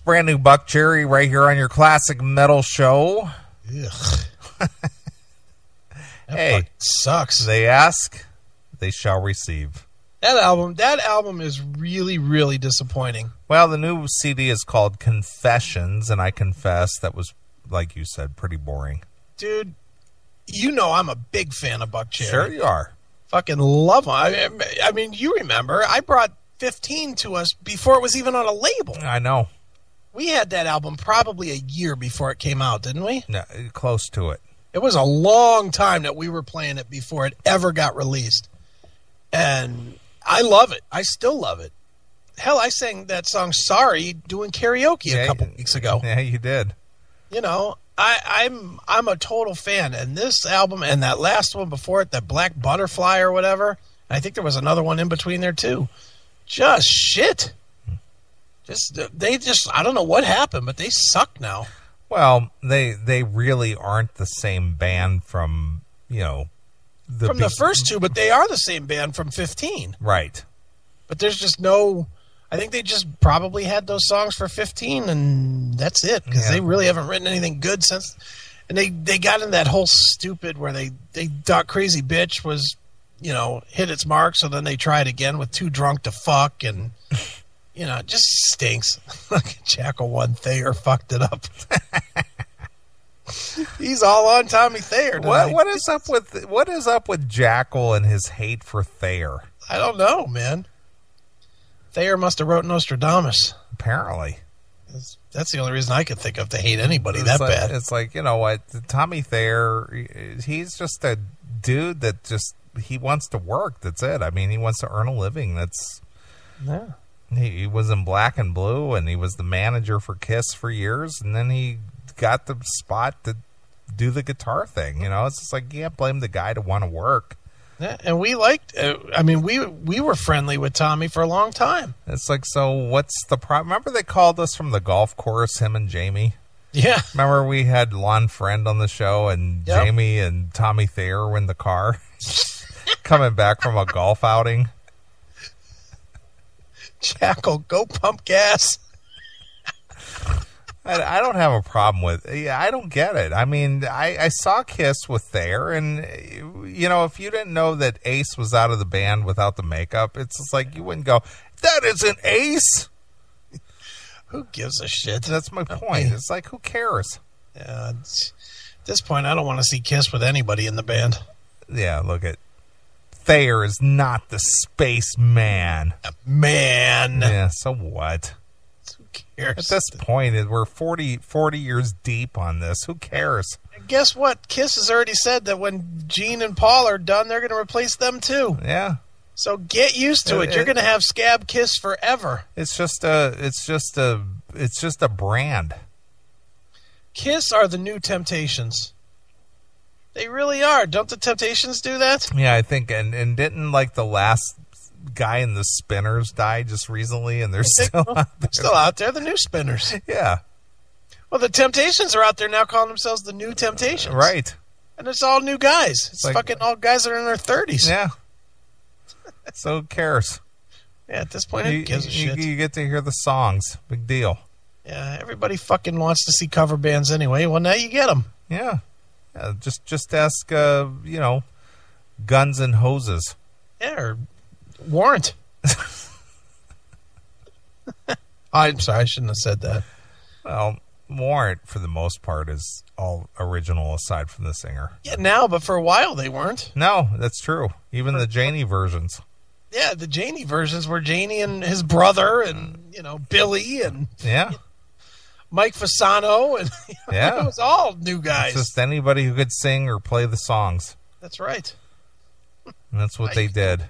brand new Buckcherry right here on your classic metal show. Ugh. Hey, sucks. They ask, they shall receive. That album is really, really disappointing. Well, the new CD is called Confessions, and I confess that was, like you said, pretty boring. Dude, you know I'm a big fan of Buckcherry. Sure you are. Fucking love them. I mean, you remember, I brought 15 to us before it was even on a label. I know. We had that album probably a year before it came out, didn't we? No, close to it. It was a long time that we were playing it before it ever got released. And I love it. I still love it. Hell, I sang that song Sorry doing karaoke a couple weeks ago. Yeah, you did. You know, I'm a total fan. And this album and that last one before it, that Black Butterfly or whatever, I think there was another one in between there too. Just shit. I don't know what happened, but they suck now. Well, they really aren't the same band from, the first two, but they are the same band from 15. Right. But there's just no, I think they just probably had those songs for 15 and that's it, because they really haven't written anything good since. And they got in that whole stupid where they thought Crazy Bitch was, hit its mark, so then they tried again with Too Drunk to Fuck, and it just stinks. Jackal One Thayer fucked it up. He's all on Tommy Thayer tonight. What is up with Jackal and his hate for Thayer? I don't know, man. Thayer must have wrote Nostradamus. Apparently. That's the only reason I could think of to hate anybody bad. It's like, you know what, Tommy Thayer, he's just a dude that he wants to work. That's it. I mean, he wants to earn a living. Yeah. He was in Black and Blue, and he was the manager for Kiss for years, and then he got the spot to do the guitar thing. It's just like, you can't blame the guy to want to work. Yeah, and we liked, we were friendly with Tommy for a long time. It's like, so what's the problem? Remember they called us from the golf course, him and Jamie? Yeah. Remember we had Lon Friend on the show, and Jamie and Tommy Thayer were in the car coming back from a golf outing. Jackal, go pump gas. I don't have a problem with it. Yeah, I don't get it. I mean, I saw Kiss with Thayer, and, if you didn't know that Ace was out of the band without the makeup, it's just like you wouldn't go, that isn't Ace. Who gives a shit? That's my point. It's like, who cares? Yeah, at this point, I don't want to see Kiss with anybody in the band. Yeah, look at Thayer is not the space man. Man. Yeah, so what? Who cares? At this point, we're 40 years deep on this. Who cares? And guess what? Kiss has already said that when Gene and Paul are done, they're going to replace them too. Yeah. So get used to it. You're going to have Scab Kiss forever. It's just a brand. Kiss are the new Temptations. They really are. Don't the Temptations do that? Yeah, I think, and didn't like the last guy in the Spinners die just recently, and they're still out there. Still out there, the new Spinners. Yeah. Well, the Temptations are out there now calling themselves the new Temptations. Right. And it's all new guys. It's like, fucking all guys that are in their 30s. Yeah. So who cares? Yeah, at this point, who gives a shit? You get to hear the songs. Big deal. Yeah, everybody fucking wants to see cover bands anyway. Well, now you get them. Yeah. Just ask, Guns and Hoses. Yeah, or Warrant. I'm sorry, I shouldn't have said that. Well, Warrant, for the most part, is all original aside from the singer. Yeah, now, but for a while they weren't. No, that's true. Even the Janie versions. Yeah, the Janie versions were Janie and his brother and, Billy and Mike Fasano. And it was all new guys. It's just anybody who could sing or play the songs. That's right. And that's what they did.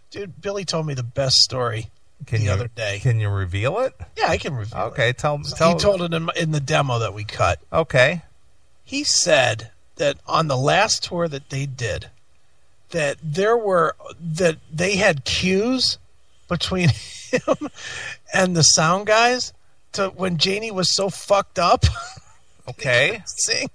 Dude, Billy told me the best story the other day. Can you reveal it? Yeah, I can reveal it. Okay, tell. He told it in the demo that we cut. Okay. He said that on the last tour that they did, that they had cues between him and the sound guys to when Janie was so fucked up. Okay. Sing.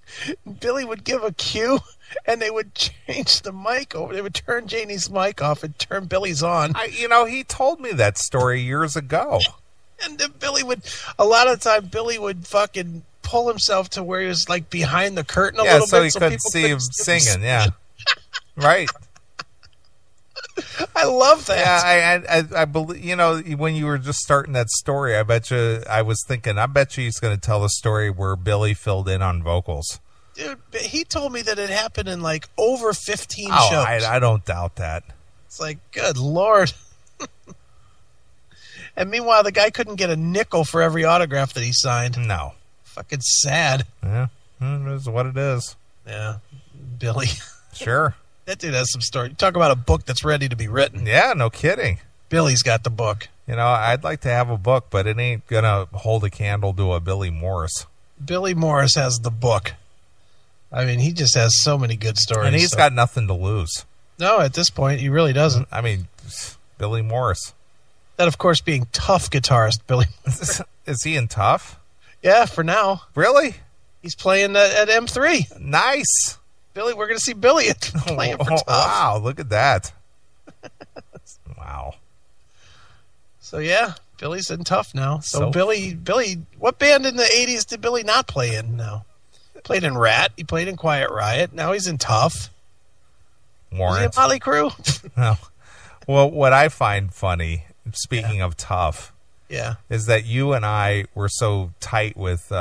Billy would give a cue and they would change the mic over. They would turn Janie's mic off and turn Billy's on. He told me that story years ago. And then a lot of the time, Billy would fucking pull himself to where he was like behind the curtain a little so bit. He couldn't see him singing, yeah. Right. I love that. Yeah, I believe, when you were just starting that story, I bet you he's going to tell the story where Billy filled in on vocals. Dude, he told me that it happened in like over 15 shows. I don't doubt that. It's like, good Lord. And meanwhile, the guy couldn't get a nickel for every autograph that he signed. No. Fucking sad. Yeah, it is what it is. Yeah, Billy. Sure. That dude has some story. Talk about a book that's ready to be written. Yeah, no kidding. Billy's got the book. I'd like to have a book, but it ain't going to hold a candle to a Billy Morris. Billy Morris has the book. I mean, he just has so many good stories. And he's got nothing to lose. No, at this point, he really doesn't. I mean, Billy Morris. That, of course, being Tough guitarist, Billy. Is he in Tough? Yeah, for now. Really? He's playing at M3. Nice. Billy, we're going to see Billy playing for Tough. Wow, look at that. Wow. So, yeah, Billy's in Tough now. So Billy, what band in the 80s did Billy not play in now? Played in Rat. He played in Quiet Riot. Now he's in Tough. Warrant. Is he in Motley Crue? No. Well, what I find funny, speaking of Tough, is that you and I were so tight with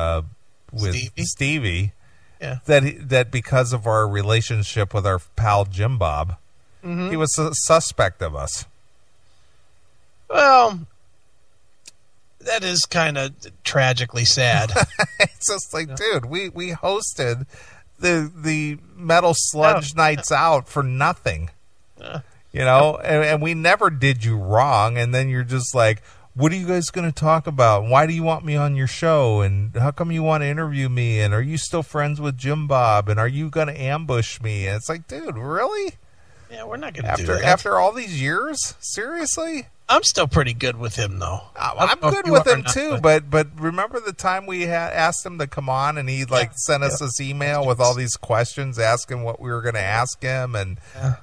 Stevie that because of our relationship with our pal Jim Bob, he was a suspect of us. Well, that is kind of tragically sad. It's just like, dude, we hosted the Metal Sludge Nights Out for nothing. And we never did you wrong, and then you're just like, what are you guys going to talk about? Why do you want me on your show? And how come you want to interview me? And are you still friends with Jim Bob? And are you going to ambush me? And it's like, dude, really? Yeah, we're not going to do that. After all these years? Seriously? I'm still pretty good with him, though. I'm good with him, too. But remember the time we asked him to come on, and he sent us this email with all these questions, asking what we were going to ask him, and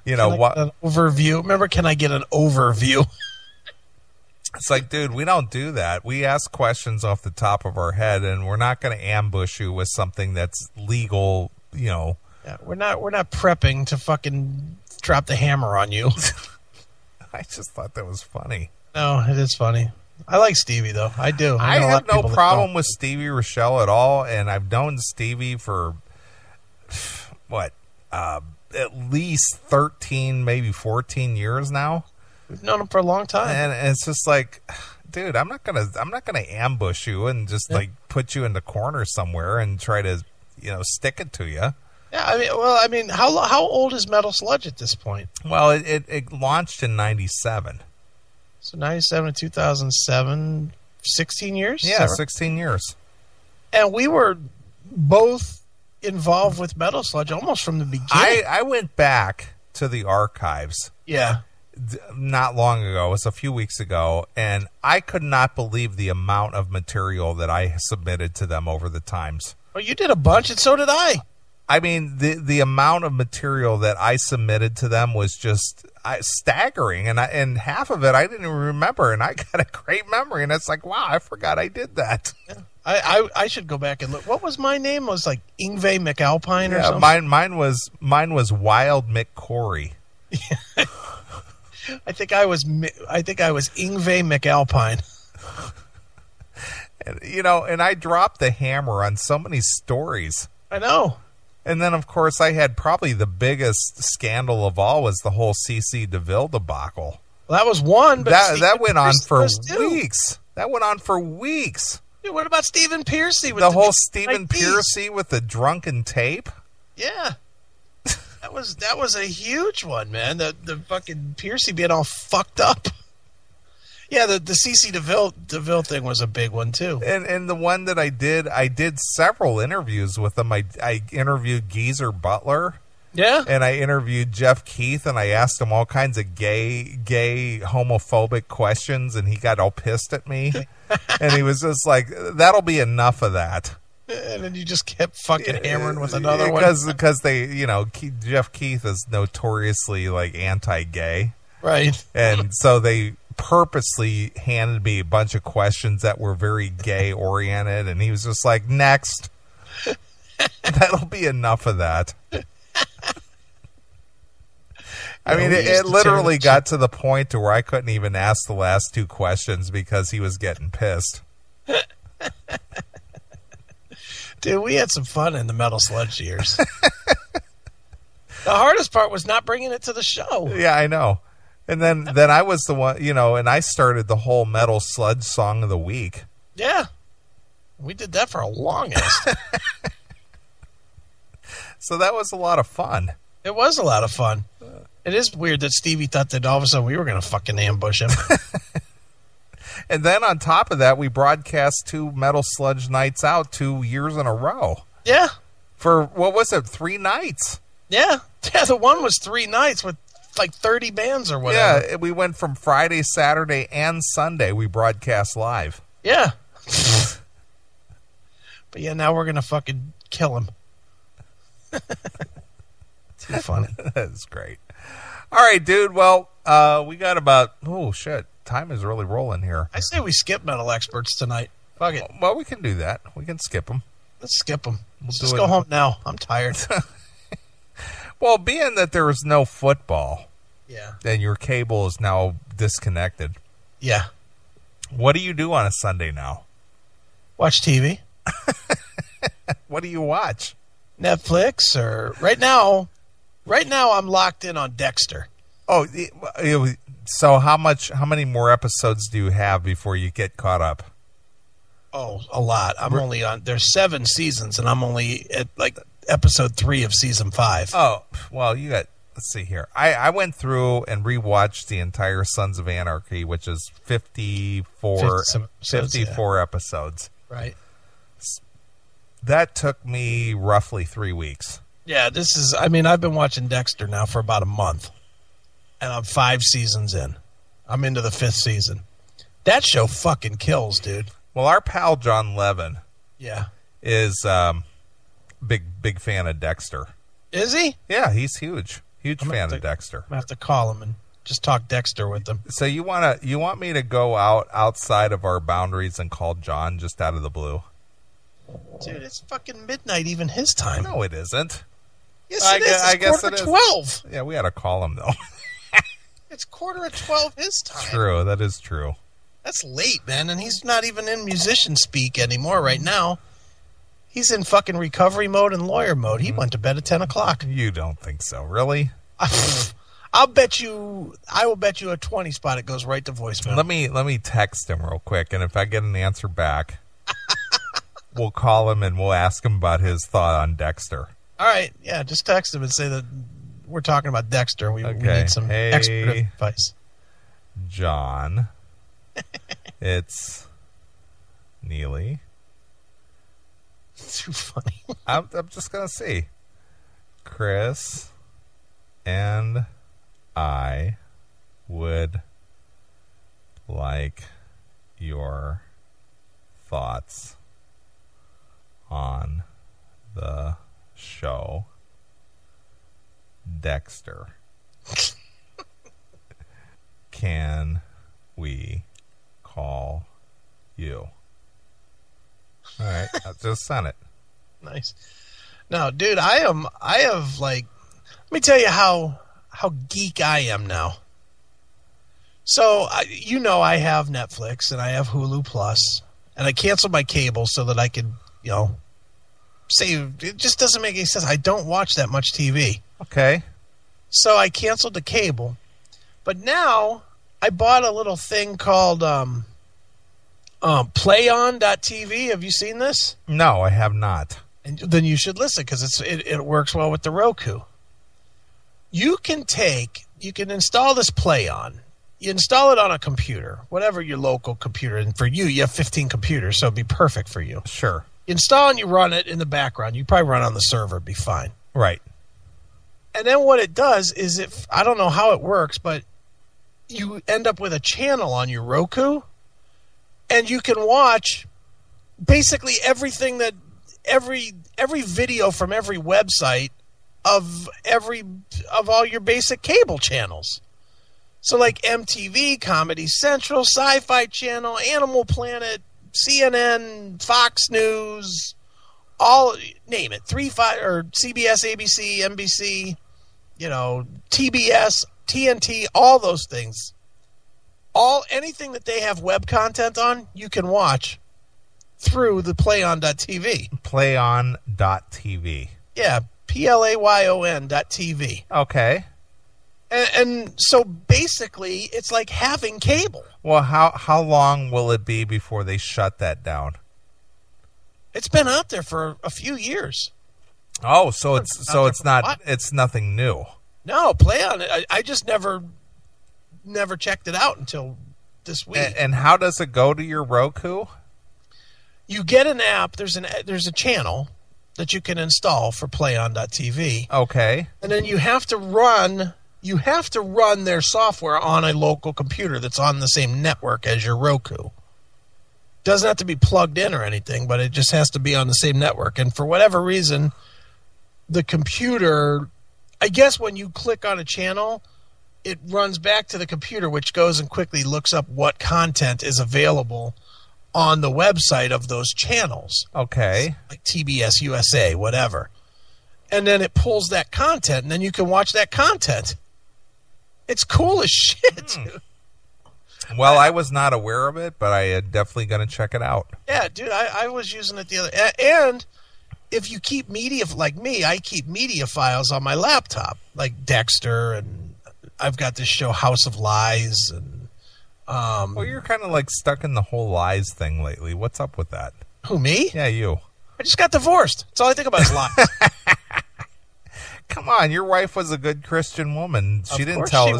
what an overview. Remember, can I get an overview? It's like, dude, we don't do that. We ask questions off the top of our head, and we're not going to ambush you with something that's legal. Yeah, we're not prepping to fucking drop the hammer on you. I just thought that was funny. No, it is funny. I like Stevie, though. I do. I have no problem with Stevie Rochelle at all, and I've known Stevie for, at least 13, maybe 14 years now. We've known him for a long time. And it's just like, dude, I'm not gonna ambush you and just put you in the corner somewhere and try to, stick it to you. Yeah, I mean, how old is Metal Sludge at this point? Well, it launched in 97. So 97 to 2007, 16 years? Yeah, 16 years. And we were both involved with Metal Sludge almost from the beginning. I went back to the archives. Yeah. Not long ago. It was a few weeks ago, and I could not believe the amount of material that I submitted to them over the times. Well, you did a bunch, and so did I. I mean, the amount of material that I submitted to them was just staggering, and half of it I didn't even remember, and I got a great memory, and it's like, wow, I forgot I did that. Yeah. I should go back and look. What was my name? It was like Yngwie McAlpine or something? Mine was Wild McCory. Yeah. I think I was Yngwie McAlpine. And I dropped the hammer on so many stories. I know. And then, of course, I had probably the biggest scandal of all was the whole C.C. DeVille debacle. Well, that was one, but that went on for weeks. That went on for weeks. Dude, what about Stephen Pearcy? The whole Stephen Pearcy with the drunken tape? Yeah. That was a huge one, man. The fucking Pearcy being all fucked up. Yeah, the CC DeVille thing was a big one too. And the one that I did several interviews with him. I interviewed Geezer Butler. Yeah. And I interviewed Jeff Keith, and I asked him all kinds of gay homophobic questions, and he got all pissed at me. And he was just like, that'll be enough of that. And then you just kept fucking hammering with another one. Because they, Jeff Keith is notoriously like anti-gay. Right. And so they purposely handed me a bunch of questions that were very gay oriented, and he was just like, next. That'll be enough of that. I mean, it literally got to the point to where I couldn't even ask the last two questions because he was getting pissed. Dude, we had some fun in the Metal Sludge years. The hardest part was not bringing it to the show. Yeah, I know. And then I was the one, and I started the whole Metal Sludge Song of the Week. Yeah. We did that for a longest. So that was a lot of fun. It was a lot of fun. It is weird that Stevie thought that all of a sudden we were going to fucking ambush him. And then on top of that, we broadcast 2 Metal Sludge nights out 2 years in a row. Yeah. For, what was it, 3 nights? Yeah. Yeah, the one was 3 nights with like 30 bands or whatever. Yeah, we went from Friday, Saturday, and Sunday. We broadcast live. Yeah. But yeah, now we're going to fucking kill him. Too funny. That's great. All right, dude. Well, we got about, oh, shit. Time is really rolling here. I say we skip Metal Experts tonight. Fuck it. Well, we can do that. We can skip them. Let's skip them. Let's just go home now. I'm tired. Well, being that there is no football, yeah, and your cable is now disconnected. Yeah. What do you do on a Sunday now? Watch TV. What do you watch? Netflix or right now I'm locked in on Dexter. Oh, so how many more episodes do you have before you get caught up? Oh, a lot. There's 7 seasons and I'm only at like episode 3 of season 5. Oh, well, let's see here. I went through and rewatched the entire Sons of Anarchy, which is 54 episodes. Right. That took me roughly 3 weeks. Yeah, I've been watching Dexter now for about a month. And I'm 5 seasons in. I'm into the 5th season. That show fucking kills, dude. Well, our pal John Levin, yeah, is big fan of Dexter. Is he? Yeah, he's huge fan of Dexter. I'm gonna have to call him and just talk Dexter with him. So you want me to go outside of our boundaries and call John just out of the blue? Dude, it's fucking midnight, even his time. No, it isn't. Yes, it is. It's guess quarter it to is. 12. Yeah, we had to call him though. It's quarter to 12 his time. True, that is true. That's late, man, and he's not even in musician speak anymore right now. He's in fucking recovery mode and lawyer mode. He went to bed at 10 o'clock. You don't think so, really? I will bet you a 20 spot it goes right to voicemail. Let me text him real quick, and if I get an answer back, we'll call him and we'll ask him about his thought on Dexter. All right, yeah, just text him and say that we're talking about Dexter. We need some expert advice. John, it's Neeley. Too funny. I'm just gonna see. Chris and I would like your thoughts on the show Dexter. Can we call you? All right, I just sent it. Nice. No, dude, let me tell you how geek I am now. So, I have Netflix and I have Hulu Plus, and I canceled my cable so that I could, save. It just doesn't make any sense. I don't watch that much TV. Okay. So I canceled the cable, but now I bought a little thing called PlayOn.tv. Have you seen this? No, I have not. And then you should listen because it works well with the Roku. You can install this PlayOn. You install it on a computer, whatever your local computer. And for you have 15 computers, so it'd be perfect for you. Sure. You install and you run it in the background. You probably run on the server, it'd be fine. Right. And then what it does is I don't know how it works, but you end up with a channel on your Roku, and you can watch basically everything every video from every website of all your basic cable channels. So like MTV, Comedy Central, Sci-Fi Channel, Animal Planet, CNN, Fox News, all, name it, or CBS, ABC, NBC, TBS, TNT, all those things. Anything that they have web content on, you can watch through the playon.tv. Playon.tv. Yeah, PLAYON.tv. Okay. And so basically, it's like having cable. Well, how long will it be before they shut that down? It's been out there for a few years. Oh, it's nothing new. No, Playon. I just never checked it out until this week. And how does it go to your Roku? You get an app. There's a channel that you can install for playon.tv. Okay. And then you have to run their software on a local computer that's on the same network as your Roku. Doesn't have to be plugged in or anything, but it just has to be on the same network. And for whatever reason, the computer, I guess when you click on a channel, it runs back to the computer, which goes and quickly looks up what content is available on the website of those channels. Okay. Like TBS, USA, whatever. And then it pulls that content, and then you can watch that content. It's cool as shit, dude. Well, I was not aware of it, but I am definitely going to check it out. Yeah, dude, I was using it the other... And if you keep media, like me, I keep media files on my laptop, like Dexter, and I've got this show House of Lies, and... well, you're kind of like stuck in the whole lies thing lately. What's up with that? Who, me? Yeah, you. I just got divorced. That's all I think about is lies. Come on, your wife was a good Christian woman. She didn't tell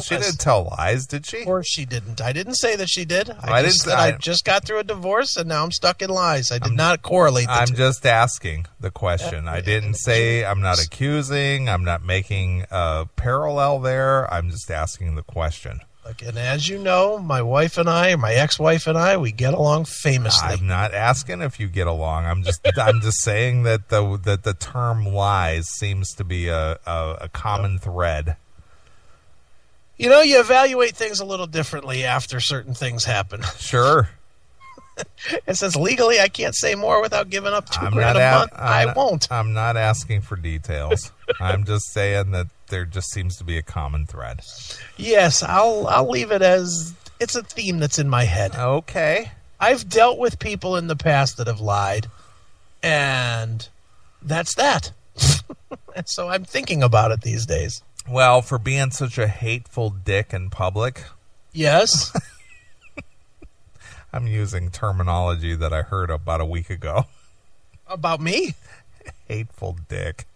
lies, did she? Of course she didn't. I didn't say that she did. I just got through a divorce and now I'm stuck in lies. I did not correlate the I'm two. Just asking the question. I didn't say, I'm not accusing, I'm not making a parallel there. I'm just asking the question. And as you know, my ex-wife and I, we get along famously. I'm not asking if you get along. I'm just saying that the term lies seems to be a common thread. You evaluate things a little differently after certain things happen. Sure. And since legally I can't say more without giving up $2,000 a month, I won't. I'm not asking for details. I'm just saying that there just seems to be a common thread. Yes, I'll leave it as it's a theme that's in my head. Okay. I've dealt with people in the past that have lied, and that's that. And so I'm thinking about it these days. Well, for being such a hateful dick in public. Yes. I'm using terminology that I heard about a week ago. About me? Hateful dick.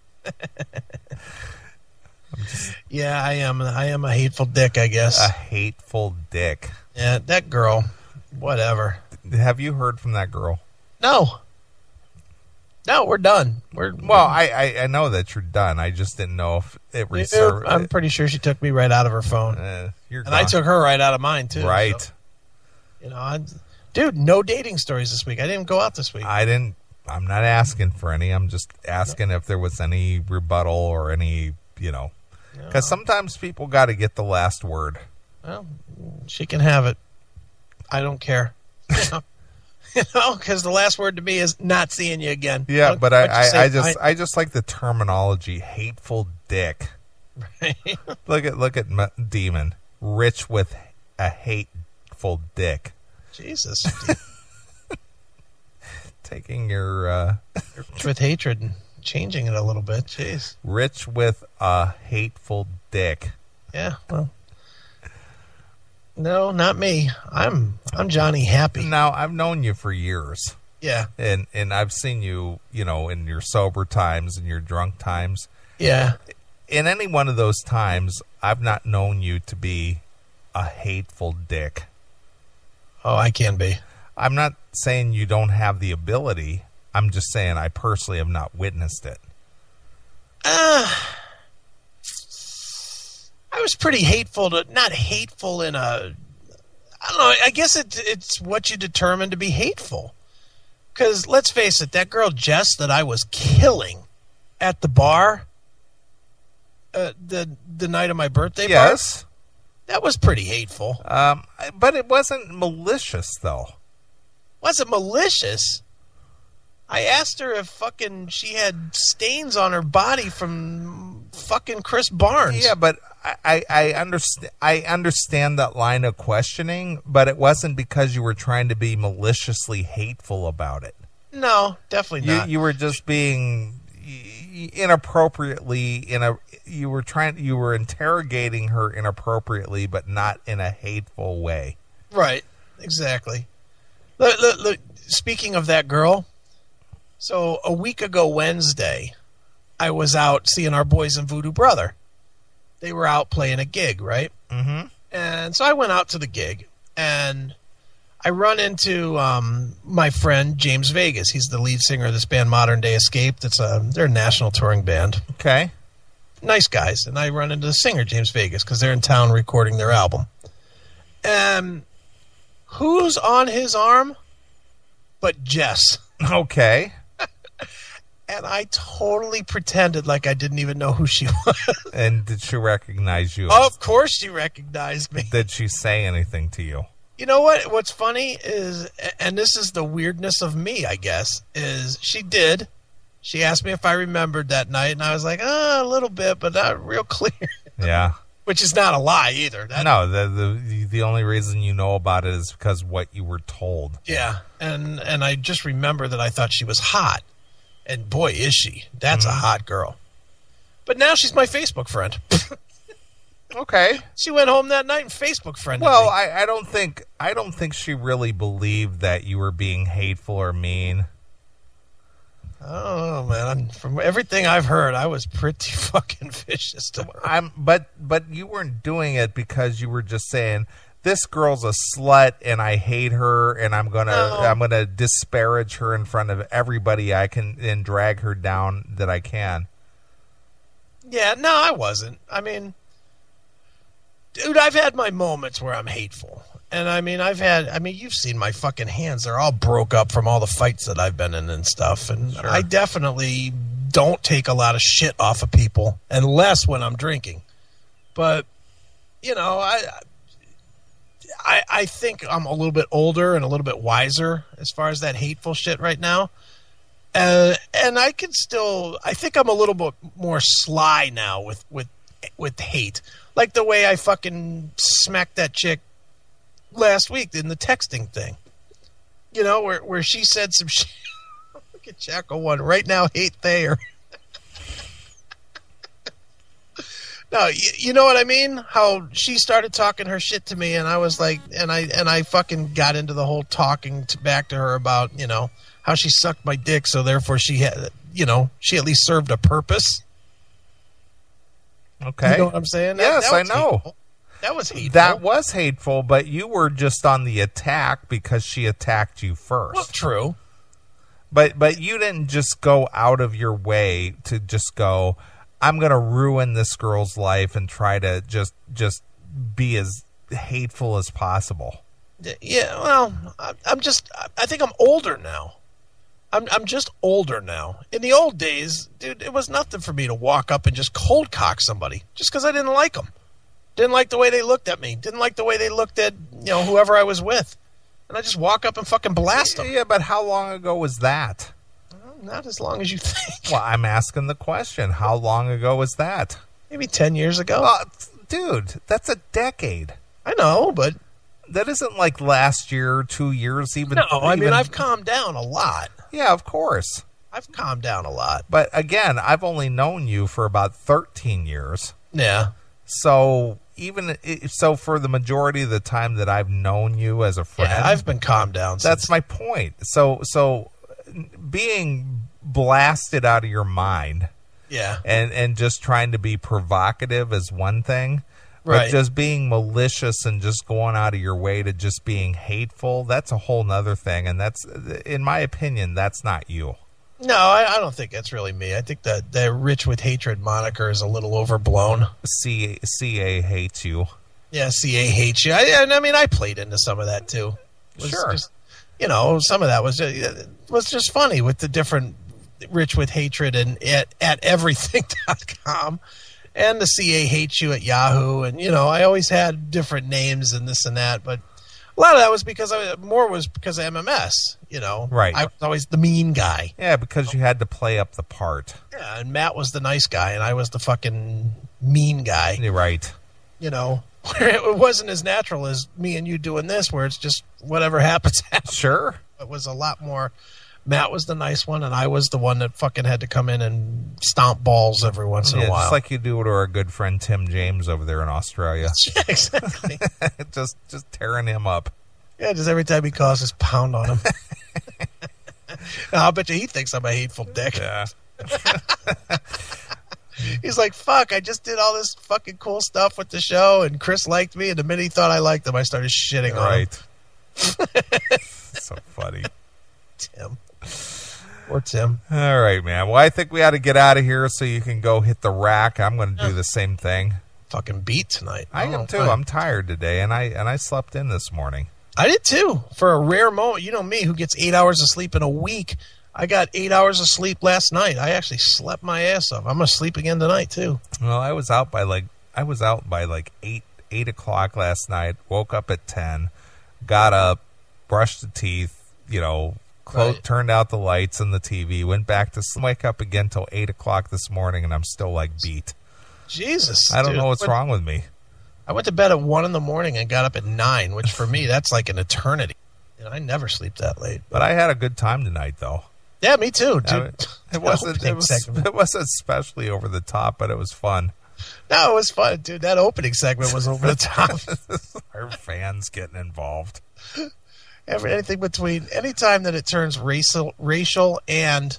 Yeah, I am a hateful dick, I guess. A hateful dick. Yeah, that girl. Whatever. Have you heard from that girl? No, we're done. I know that you're done. I just didn't know if it reserved. I'm pretty sure she took me right out of her phone. I took her right out of mine, too. Right. So, dude, no dating stories this week. I didn't go out this week. I'm not asking for any. I'm just asking if there was any rebuttal or any, because sometimes people got to get the last word. Well, she can have it. I don't care. Because the last word to me is not seeing you again. Yeah, but I just like the terminology hateful dick. Right. Look at Demon, rich with a hateful dick. Jesus. Taking your rich with hatred and changing it a little bit. Jeez. Rich with a hateful dick. Yeah, well. No, not me. I'm Johnny Happy. Now, I've known you for years. Yeah. And I've seen you, in your sober times and your drunk times. Yeah. In any one of those times, I've not known you to be a hateful dick. Oh, I can be. I'm not saying you don't have the ability. I'm just saying I personally have not witnessed it. I was pretty hateful not hateful in a, I don't know, I guess it's what you determine to be hateful. Because let's face it, that girl Jess that I was killing at the bar the night of my birthday party, That was pretty hateful. But it wasn't malicious, though. Was it malicious? I asked her if fucking she had stains on her body from fucking Chris Barnes. Yeah, but I understand that line of questioning, but it wasn't because you were trying to be maliciously hateful about it. No, definitely not. You were just being inappropriately you were interrogating her inappropriately, but not in a hateful way. Right, exactly. Look, speaking of that girl, so a week ago Wednesday, I was out seeing our boys in Voodoo Brother. They were out playing a gig, right? Mm-hmm. And so I went out to the gig, and I run into my friend James Vegas. He's the lead singer of this band Modern Day Escape. They're a national touring band. Okay. Nice guys. And I run into the singer James Vegas because they're in town recording their album. And who's on his arm but Jess? Okay. And I totally pretended like I didn't even know who she was. And did she recognize you? Of course she recognized me. Did she say anything to you? You know what? What's funny is, and this is the weirdness of me, I guess, is she did. She asked me if I remembered that night, and I was like, a little bit, but not real clear. Yeah. Which is not a lie either. No, the only reason you know about it is because what you were told. Yeah, and I just remember that I thought she was hot. And boy, is she. That's a hot girl. But now she's my Facebook friend. Okay. She went home that night and Facebook friended Well, me. I don't think she really believed that you were being hateful or mean. Oh man, from everything I've heard, I was pretty fucking vicious to her. But you weren't doing it because you were just saying, this girl's a slut and I hate her and I'm gonna disparage her in front of everybody I can and drag her down that I can. Yeah, no, I wasn't. I mean, dude, I've had my moments where I'm hateful. And I mean, you've seen my fucking hands. They're all broke up from all the fights that I've been in and stuff. And Sure. I definitely don't take a lot of shit off of people unless when I'm drinking. But, you know, I think I'm a little bit older and a little bit wiser as far as that hateful shit right now. And I think I'm a little bit more sly now with hate. Like the way I fucking smacked that chick last week in the texting thing. You know, where she said some shit. Look at Jacko one right now, hate Thayer. No, you know what I mean? How she started talking her shit to me, and I was like, and I fucking got into the whole talking back to her about, you know, how she sucked my dick, so therefore she had, you know, she at least served a purpose. Okay. You know what I'm saying? Yes, I know. Hateful. That was hateful. That was hateful, but you were just on the attack because she attacked you first. Well, true. But you didn't just go out of your way to just go, I'm going to ruin this girl's life and try to just be as hateful as possible. Yeah, well, I think I'm older now. I'm just older now. In the old days, dude, it was nothing for me to walk up and just cold cock somebody just because I didn't like them. Didn't like the way they looked at me. Didn't like the way they looked at, you know, whoever I was with. And I just walk up and fucking blast them. Yeah, but how long ago was that? Not as long as you think. Well, I'm asking the question. How long ago was that? Maybe 10 years ago. Dude, that's a decade. I know, but that isn't like last year, 2 years, even. No, I mean, I've calmed down a lot. Yeah, of course. I've calmed down a lot. But again, I've only known you for about 13 years. Yeah. So for the majority of the time that I've known you as a friend, yeah, I've been calmed down. That's my point. So being blasted out of your mind, yeah, and just trying to be provocative is one thing, right? But just being malicious and just going out of your way to just being hateful, that's a whole nother thing. And that's, in my opinion, that's not you. No, I don't think that's really me. I think that the Rich with Hatred moniker is a little overblown. CA hates you. Yeah, CA hates you. I mean, I played into some of that too. Sure. Just, you know, some of that was just funny with the different Rich with Hatred and at everything.com. and the CA hates you at Yahoo, and I always had different names and this and that, but a lot of that was because more was because of MMS. Right. I was always the mean guy. Yeah, because you had to play up the part. Yeah, and Matt was the nice guy, and I was the fucking mean guy. You're right. It wasn't as natural as me and you doing this, where it's just whatever happens. Sure. It was a lot more. Matt was the nice one, and I was the one that fucking had to come in and stomp balls every once in a while. Just like you do to our good friend Tim James over there in Australia. Yeah, exactly. just tearing him up. Yeah, just every time he calls, just pound on him. I'll bet you he thinks I'm a hateful dick. Yeah. He's like, fuck, I just did all this fucking cool stuff with the show, and Chris liked me, and the minute he thought I liked him, I started shitting on him. Right. So funny. Tim. Or Tim. All right, man. Well, I think we ought to get out of here so you can go hit the rack. I'm going to do the same thing. Fucking beat tonight. I am too. I'm tired today, and I slept in this morning. I did too. For a rare moment, you know me, who gets 8 hours of sleep in a week. I got 8 hours of sleep last night. I actually slept my ass off. I'm gonna sleep again tonight too. Well, I was out by like 8 o'clock last night. Woke up at 10. Got up, brushed the teeth. Turned out the lights and the TV. Went back to sleep. Wake up again till 8 o'clock this morning, and I'm still like beat. Jesus, I don't know what's wrong with me. I went to bed at 1 in the morning and got up at 9, which for me that's like an eternity. I never sleep that late. But I had a good time tonight, though. Yeah, me too, dude. It wasn't especially over the top, but it was fun. No, it was fun, dude. That opening segment was over the top. Our fans getting involved. Anything between any time that it turns racial and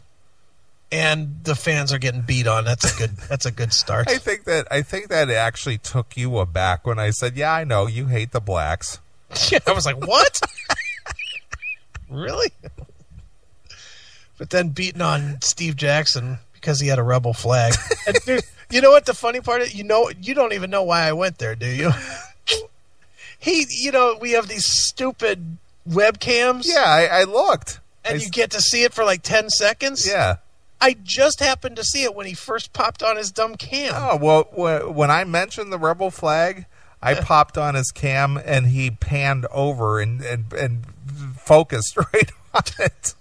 the fans are getting beat on, that's a good start. I think that actually took you aback when I said, "Yeah, I know you hate the blacks." Yeah, I was like, "What? Really?" But then beating on Steve Jackson because he had a rebel flag. And dude, you know what the funny part is? You don't even know why I went there, do you? We have these stupid webcams. Yeah, I looked. And you get to see it for like 10 seconds? Yeah. I just happened to see it when he first popped on his dumb cam. Oh, well, when I mentioned the rebel flag, I popped on his cam and he panned over and focused right on it.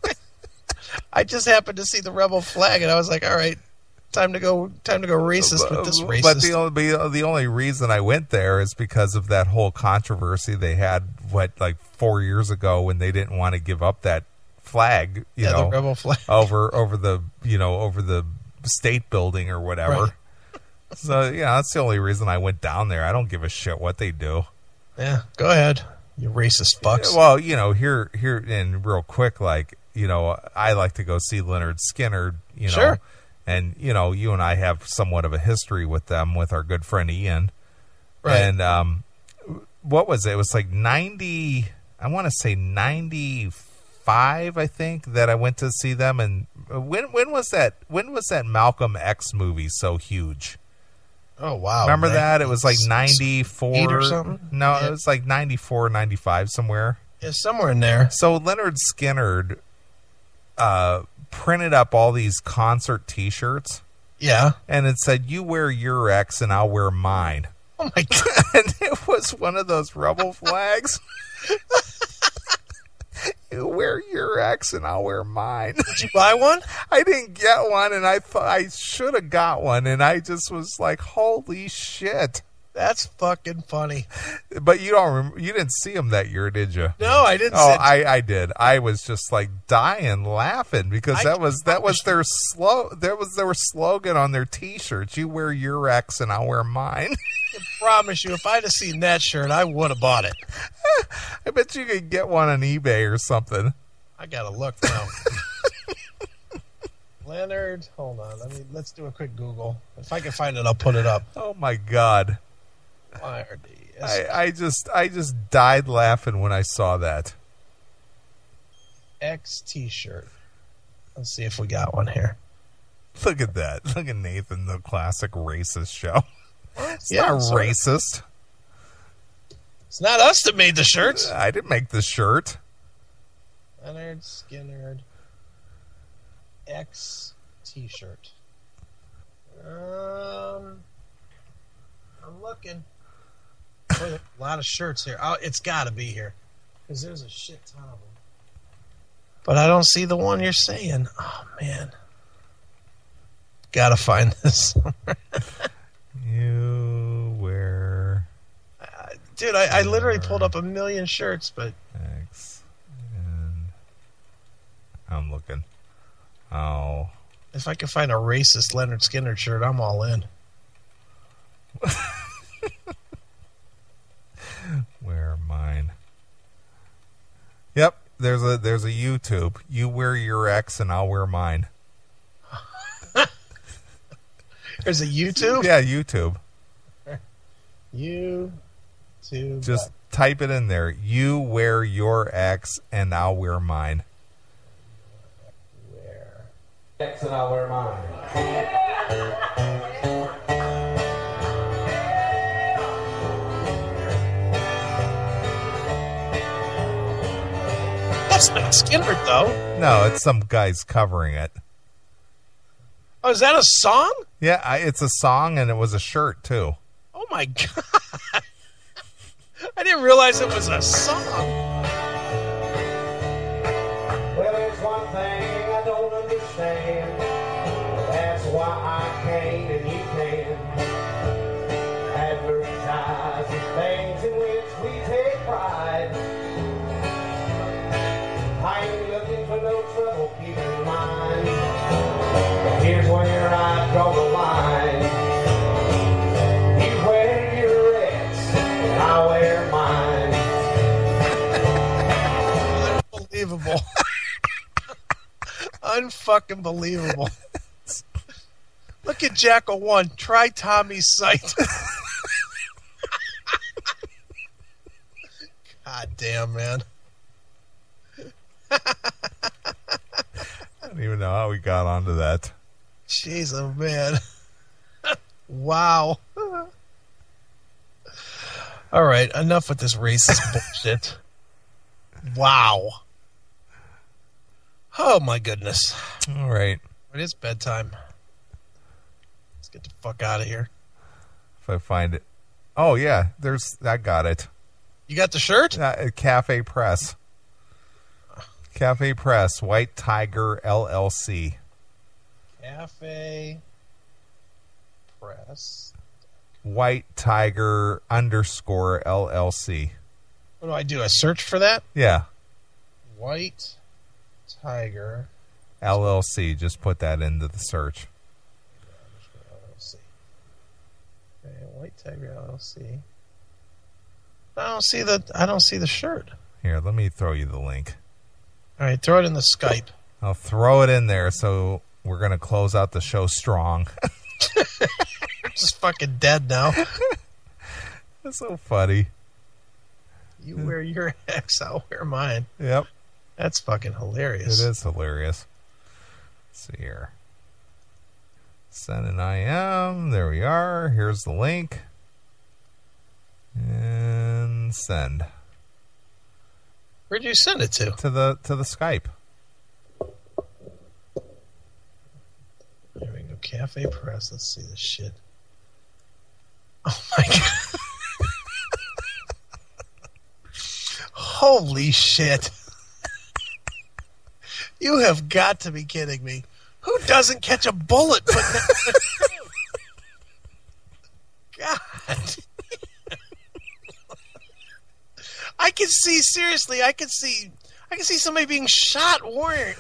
I just happened to see the rebel flag, and I was like, "All right, time to go racist with this racist." But the only reason I went there is because of that whole controversy they had, 4 years ago when they didn't want to give up that flag, the rebel flag over the state building or whatever. Right. So that's the only reason I went down there. I don't give a shit what they do. Yeah, go ahead, you racist fucks. Well, here and real quick, I like to go see Lynyrd Skynyrd, Sure. And, you and I have somewhat of a history with them, with our good friend Ian. Right. And what was it? It was like 90, I want to say 95, I think, that I went to see them. And when was that Malcolm X movie so huge? Oh, wow. Remember that? It was like 94 or something? No, yeah. It was like 94, 95, somewhere. Yeah, somewhere in there. So Lynyrd Skynyrd printed up all these concert T-shirts. Yeah. And it said, "You wear your X and I'll wear mine." Oh, my God. And it was one of those rebel flags. "You wear your X and I'll wear mine." Did you buy one? I didn't get one, and I thought I should have got one, and I just was like, holy shit. That's fucking funny. But you didn't see him that year, did you? No, I didn't. Oh, I did. I was just like dying laughing because that was their their slogan on their T-shirts. "You wear your X and I'll wear mine." I promise you, if I'd have seen that shirt, I would have bought it. I bet you could get one on eBay or something. I gotta look now. Lynyrd, hold on. Let's do a quick Google. If I can find it, I'll put it up. Oh my God. I just died laughing when I saw that. X T-shirt. Let's see if we got one here. Look at that. Look at Nathan, the classic racist show. It's yeah, not racist. It's not us that made the shirts. I didn't make the shirt. Lynyrd Skynyrd X T-shirt. I'm looking. Boy, there's a lot of shirts here. Oh, it's got to be here. Because there's a shit ton of them. But I don't see the one you're saying. Oh, man. Gotta find this somewhere. You wear... dude, I literally pulled up a million shirts, but... X. And I'm looking. Oh. If I can find a racist Lynyrd Skynyrd shirt, I'm all in. Wear mine. Yep, there's a YouTube. You wear your X and I'll wear mine. There's a YouTube? Yeah, YouTube. YouTube. Just type it in there. You wear your X and I'll wear mine. Wear X and I'll wear mine. That's not Skynyrd, though. No, it's some guys covering it. Oh, is that a song? Yeah, it's a song and it was a shirt too. Oh, my God. I didn't realize it was a song. Well, there's one thing I don't understand. That's why I can't and you can advertise the things in which we take pride. I ain't looking for no trouble, keep in mind. But here's where I draw the line. You wear your X and I wear mine. Unbelievable. Unfucking believable. Look at Jackal 1. Try Tommy's site. God damn, man. I don't even know how we got onto that. Jeez, oh man. Wow. All right, enough with this racist bullshit. Wow. Oh my goodness. All right. It is bedtime. Let's get the fuck out of here. If I find it. Oh, yeah. I got it. You got the shirt? Cafe Press. Cafe Press, White Tiger LLC. Cafe Press. White Tiger _ LLC. What do I do? I search for that? Yeah. White Tiger LLC. Just put that into the search. LLC. Okay, White Tiger LLC. I don't see the shirt. Here, let me throw you the link. All right, throw it in the Skype. I'll throw it in there so we're going to close out the show strong. I'm just fucking dead now. That's so funny. You wear your X, I'll wear mine. Yep. That's fucking hilarious. It is hilarious. Let's see here. Send an IM. There we are. Here's the link. And send. Where'd you send it to? To the Skype. There we go. Cafe Press. Let's see this shit. Oh my God. Holy shit. You have got to be kidding me. Who doesn't catch a bullet putting that? God. I can see, seriously, I can see somebody being shot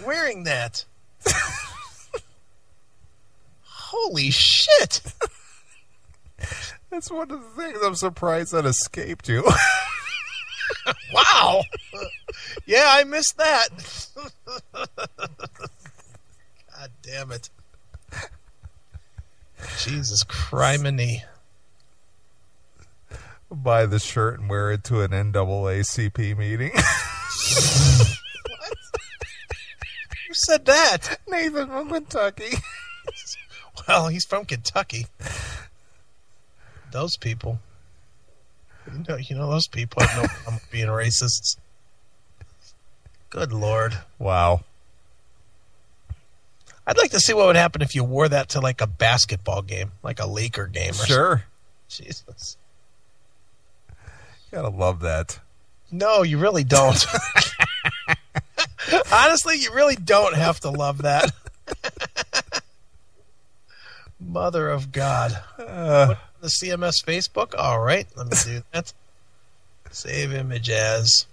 wearing that. Holy shit. That's one of the things I'm surprised that escaped you. Wow. Yeah, I missed that. God damn it. Jesus criminy. Buy the shirt and wear it to an NAACP meeting. What? Who said that? Nathan from Kentucky. Well, he's from Kentucky. Those people. You know those people have no problem being racists. Good Lord. Wow. I'd like to see what would happen if you wore that to like a basketball game, like a Laker game. Or something. Jesus. You gotta love that. No, you really don't. Honestly, you really don't have to love that. Mother of God. The CMS Facebook? All right, let me do that. Save image as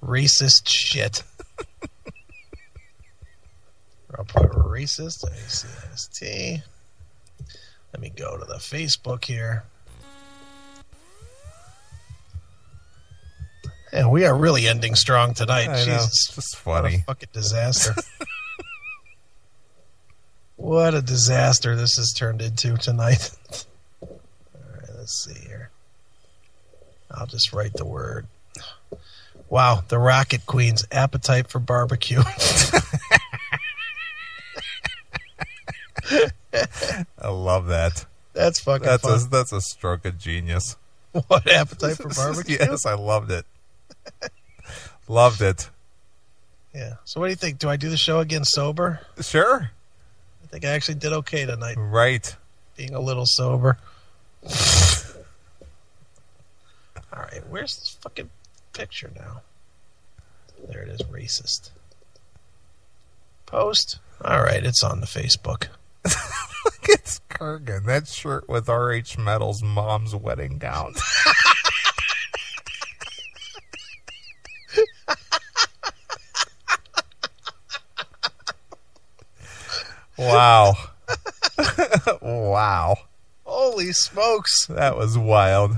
racist shit. I'll put racist, A-C-S-T. Let me go to the Facebook here. And we are really ending strong tonight. I know. Jesus. It's just funny. What a fucking disaster. What a disaster this has turned into tonight. All right, let's see here. I'll just write the word. Wow, the Rocket Queen's appetite for barbecue. I love that. That's fucking fun. That's a stroke of genius. What, appetite for barbecue? Yes, I loved it. Loved it. Yeah. So what do you think? Do I do the show again sober? Sure. I think I actually did okay tonight. Right. Being a little sober. All right, where's this fucking picture now? There it is, racist. Post. All right, it's on the Facebook. Look, it's Kurgan. That shirt with R.H. Metal's mom's wedding gown. Wow. Wow. Holy smokes. That was wild.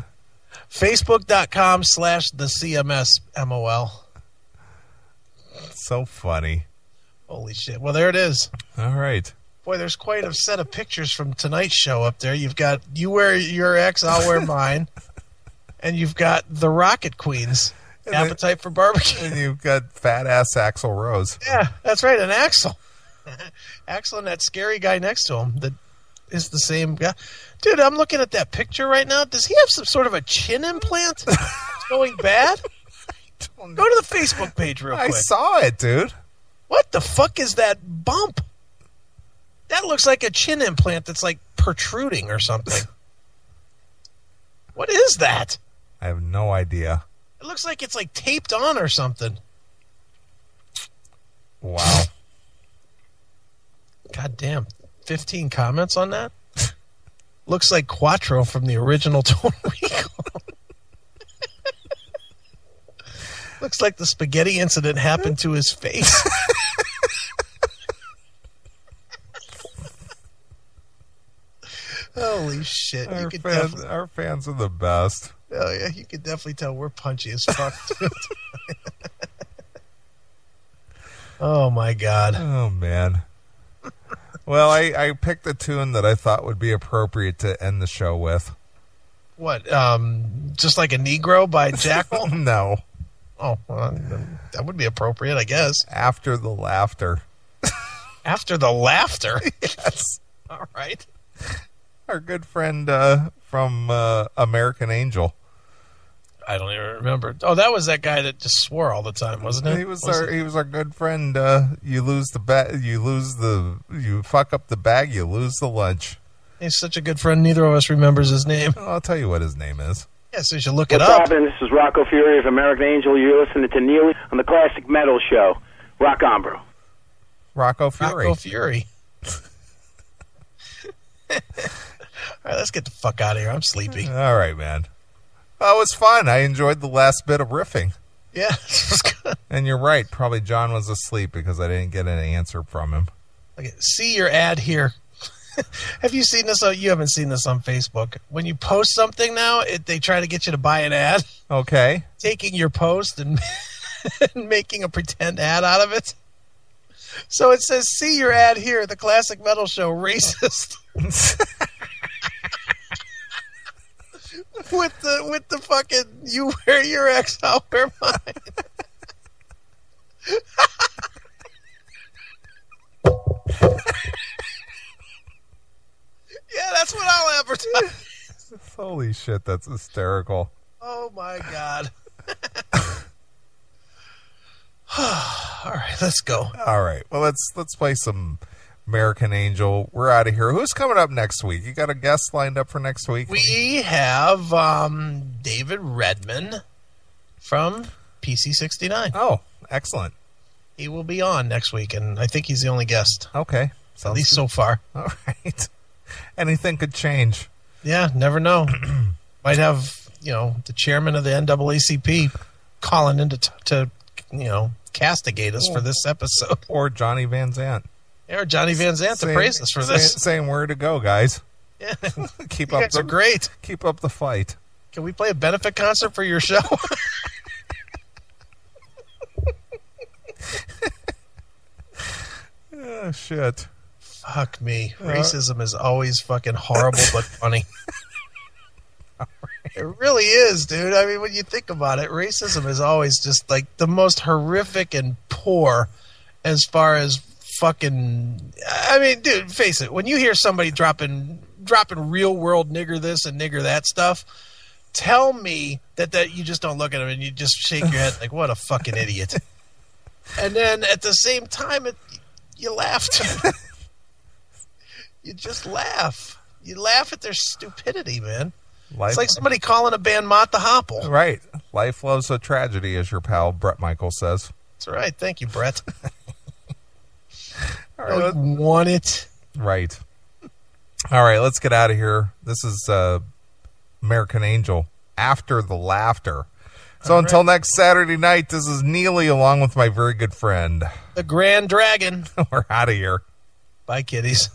Facebook.com/the CMS MOL. So funny. Holy shit. Well, there it is. All right. Boy, there's quite a set of pictures from tonight's show up there. You've got you wear your ex, I'll wear mine. And you've got the Rocket Queens. Appetite for barbecue. And you've got fat ass Axl Rose. Yeah, that's right. And Axl. Axl and that scary guy next to him that is the same guy. Dude, I'm looking at that picture right now. Does he have some sort of a chin implant? It's going bad? Go to the Facebook page real quick. I saw it, dude. What the fuck is that bump? That looks like a chin implant that's like protruding or something. What is that? I have no idea. It looks like it's like taped on or something. Wow. God damn. 15 comments on that? Looks like Quattro from the original Total Recall. Looks like the spaghetti incident happened to his face. Holy shit. Our fans are the best. Oh, yeah, you can definitely tell we're punchy as fuck. Oh, my God. Oh, man. Well, I picked a tune that I thought would be appropriate to end the show with. What, just like a Negro by Jackal? No. Oh, well, that would be appropriate, I guess. After the Laughter. After the Laughter? Yes. All right. Our good friend from American Angel. I don't even remember. Oh, that was that guy that just swore all the time, wasn't it? He was our good friend. You lose the bag, you fuck up the bag, you lose the lunch. He's such a good friend. Neither of us remembers his name. Well, I'll tell you what his name is. Yeah, so you should look it What's up. happening? This is Rocco Fury of American Angel. You're listening to Neeley on the Classic Metal Show. Rock on, bro. Rocco Fury. Rocco Fury. All right, let's get the fuck out of here. I'm sleepy. All right, man. Well, it was fun. I enjoyed the last bit of riffing. Yeah, it was good. And you're right. Probably John was asleep because I didn't get an answer from him. Okay, see your ad here. Have you seen this? You haven't seen this on Facebook. When you post something now, they try to get you to buy an ad. Okay. Taking your post and making a pretend ad out of it. So it says, see your ad here, the Classic Metal Show, racist. with the fucking, you wear your ex, I'll wear mine. Yeah, that's what I'll advertise. Holy shit, that's hysterical. Oh my God. All right, let's go. All right. Well, let's play some American Angel. We're out of here. Who's coming up next week? You got a guest lined up for next week? We have David Redman from PC69. Oh, excellent. He will be on next week, and I think he's the only guest. Okay. At least so far. All right. Anything could change. Yeah, never know. Might have, the chairman of the NAACP calling in to castigate us for this episode. Or Johnny Van Zant. Yeah, or Johnny Van Zant to praise us for this. Saying where to go, guys. Yeah. Keep you up guys are great. Keep up the fight. Can we play a benefit concert for your show? Oh, shit. Fuck me. Racism is always fucking horrible but funny. It really is, dude. I mean, when you think about it, racism is always just like the most horrific and poor as far as fucking... I mean, dude, face it. When you hear somebody dropping real world nigger this and nigger that stuff, tell me that you just don't look at them and you just shake your head like, what a fucking idiot. And then at the same time, you laugh. You just laugh. You laugh at their stupidity, man. It's like somebody calling a band Mott the Hopple. Right. Life loves a tragedy, as your pal Brett Michael says. That's right. Thank you, Brett. All right, don't want it. Right. All right, let's get out of here. This is American Angel, After the Laughter. So until next Saturday night, this is Neeley along with my very good friend, the Grand Dragon. We're out of here. Bye, kiddies.